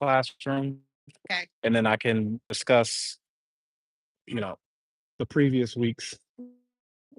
classroom, Okay. and then I can discuss, you know, the previous weeks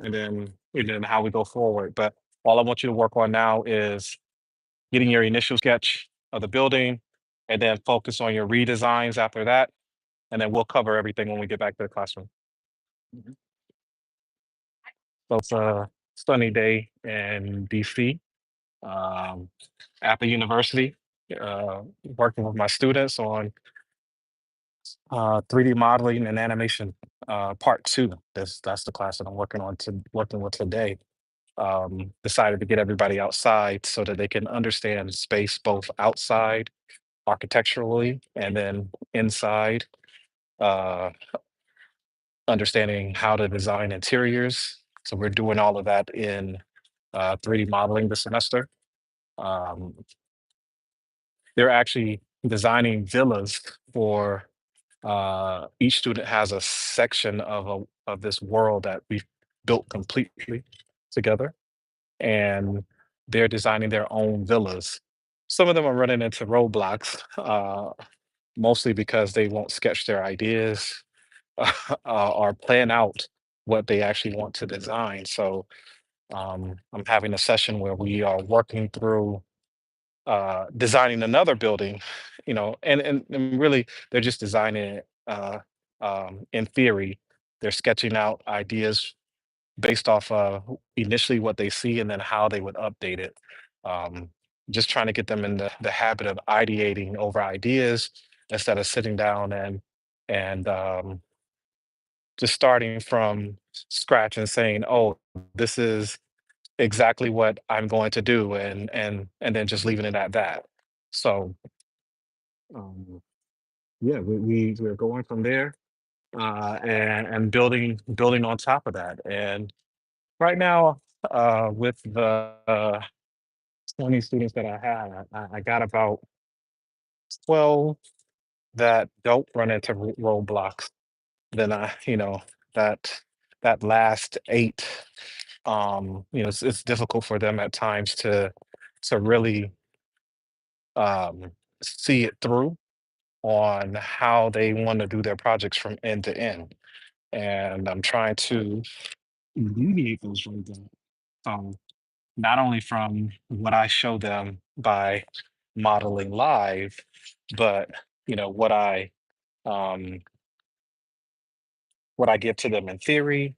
and then how we go forward. But all I want you to work on now is getting your initial sketch of the building and then focus on your redesigns after that. And then we'll cover everything when we get back to the classroom. Mhm. So it's a sunny day in DC, um, at the university, working with my students on 3D modeling and animation, part two. That's the class that I'm working with today. Decided to get everybody outside so that they can understand space both outside architecturally and then inside, uh, understanding how to design interiors. So we're doing all of that in 3D modeling this semester. Um, they're actually designing villas for each student has a section of this world that we've built completely together, and they're designing their own villas. Some of them are running into roadblocks, mostly because they won't sketch their ideas or plan out what they actually want to design. So I'm having a session where we are working through designing another building, and really they're just designing it in theory. They're sketching out ideas based off initially what they see and then how they would update it. Um, just trying to get them in the habit of ideating over ideas instead of sitting down and just starting from scratch and saying, "Oh, this is exactly what I'm going to do," and then just leaving it at that. So um, yeah, we're going from there and building on top of that. And right now, with the 20 students that I have, I got about 12 that don't run into roadblocks. Then that that last eight, it's difficult for them at times to really um, see it through on how they want to do their projects from end to end. And I'm trying to alleviate those roadblocks. Um, Not only from what I show them by modeling live, but you know what I um, what I give to them in theory,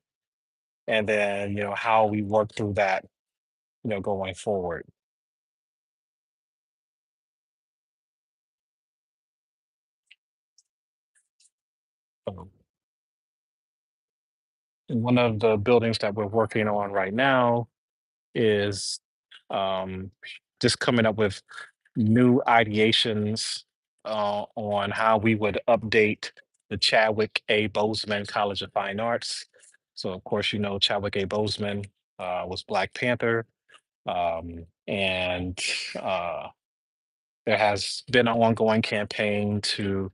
and then how we work through that, going forward. Um, and one of the buildings that we're working on right now is um, just coming up with new ideations on how we would update the Chadwick A. Boseman College of Fine Arts. So, of course, Chadwick A. Boseman was Black Panther, and uh, there has been an ongoing campaign to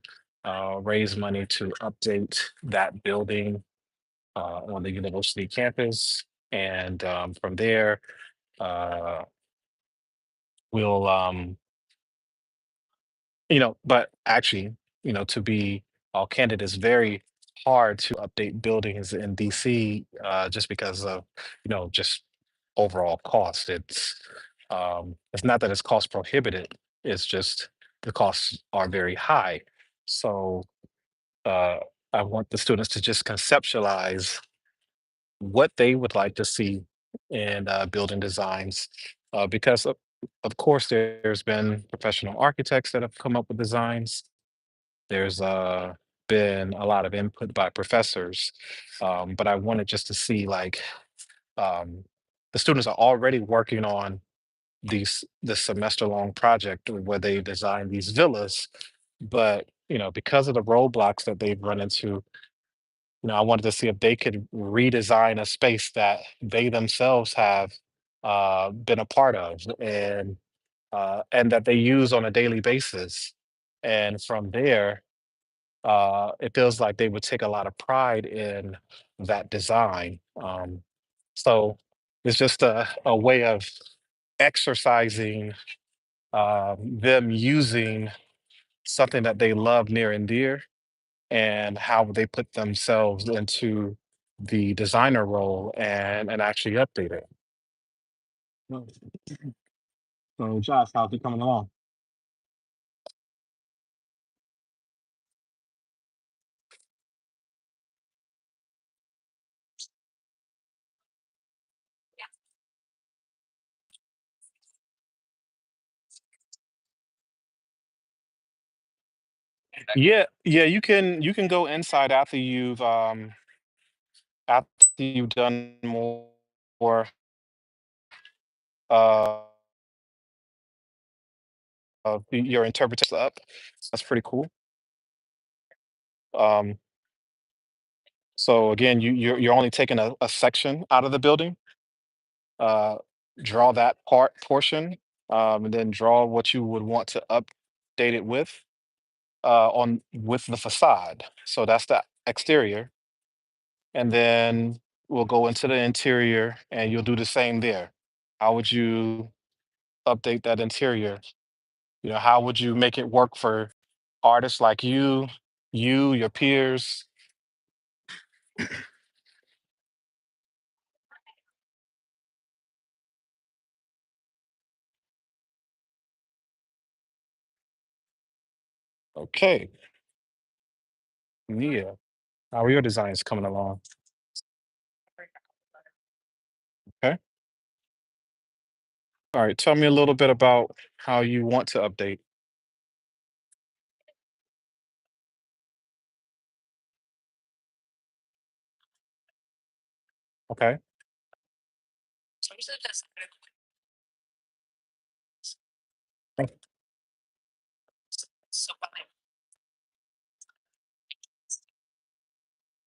raise money to update that building on the university campus. And from there, uh, we'll but actually, to be all candid, it's very hard to update buildings in DC just because of, just overall cost. It's not that it's cost prohibitive, it's just the costs are very high. So uh, I want the students to just conceptualize what they would like to see in building designs because of course there's been professional architects that have come up with designs. There's been a lot of input by professors, but I wanted just to see like um, the students are already working on this semester long project where they design these villas, but because of the roadblocks that they've run into, I wanted to see if they could redesign a space that they themselves have been a part of and that they use on a daily basis. And from there, it feels like they would take a lot of pride in that design. So it's just a way of exercising them using something that they love near and dear, and how they put themselves into the designer role and actually update it. No. So, Josh, how's it coming along? Yeah, yeah, you can go inside after you've done more uh your interpretation up. That's pretty cool. Um, so again, you're only taking a section out of the building. Uh, draw that portion, and then draw what you would want to update it with on with the facade. So that's the exterior, and then we'll go into the interior, and you'll do the same there. How would you update that interior? You know, how would you make it work for artists like your peers? Okay, yeah. How are your designs coming along? Okay. All right. Tell me a little bit about how you want to update. Okay.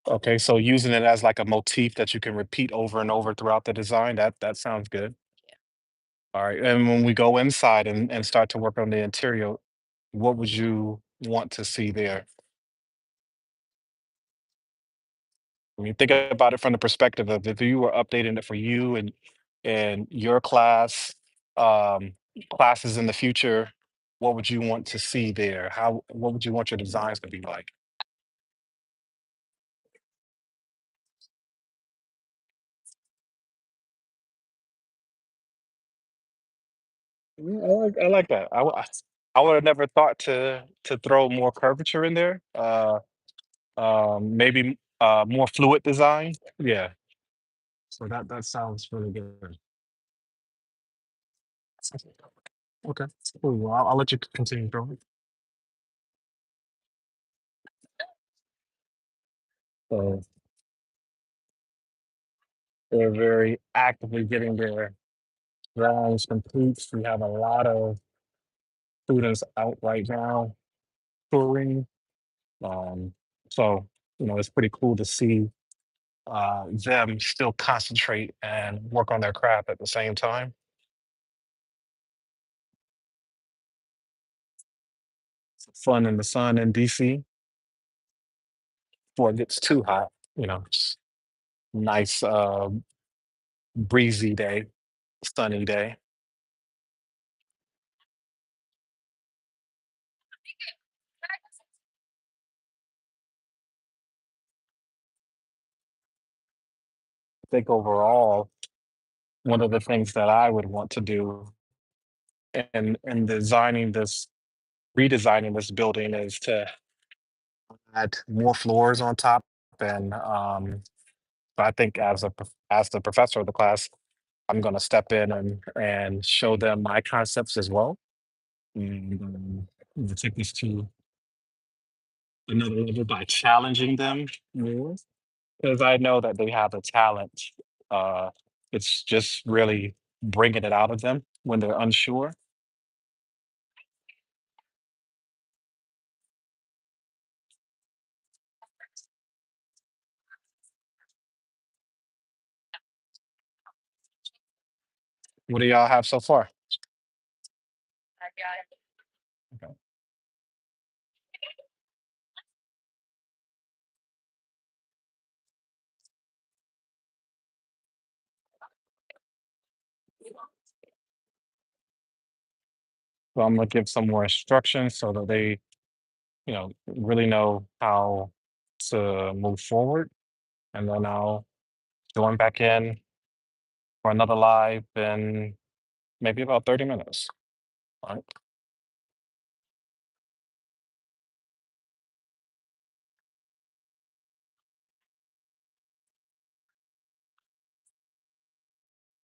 Okay. So using it as like a motif that you can repeat over and over throughout the design, that sounds good. All right. And when we go inside and start to work on the interior, what would you want to see there? When you think about it from the perspective of if you were updating it for you and your um, classes in the future, what would you want to see there? What would you want your designs to be like? I like that. I would have never thought to throw more curvature in there. Maybe more fluid design. Yeah. So that sounds really good. Okay. Cool. Well, I'll let you continue, bro. So they're very actively getting their drawings complete. We have a lot of students out right now touring. Um, so it's pretty cool to see them still concentrate and work on their craft at the same time. Fun in the sun in DC before it gets too hot. Just nice breezy day, sunny day. I think overall, one of the things that I would want to do in redesigning this building is to add more floors on top. And I think as the professor of the class, I'm going to step in and show them my concepts as well, and take this to another level by challenging them more because I know that they have a talent. Uh, it's just really bringing it out of them when they're unsure. What do y'all have so far? Okay. So I'm gonna give some more instructions so that they really know how to move forward, and then I'll join back in for another live in maybe about 30 minutes. All right.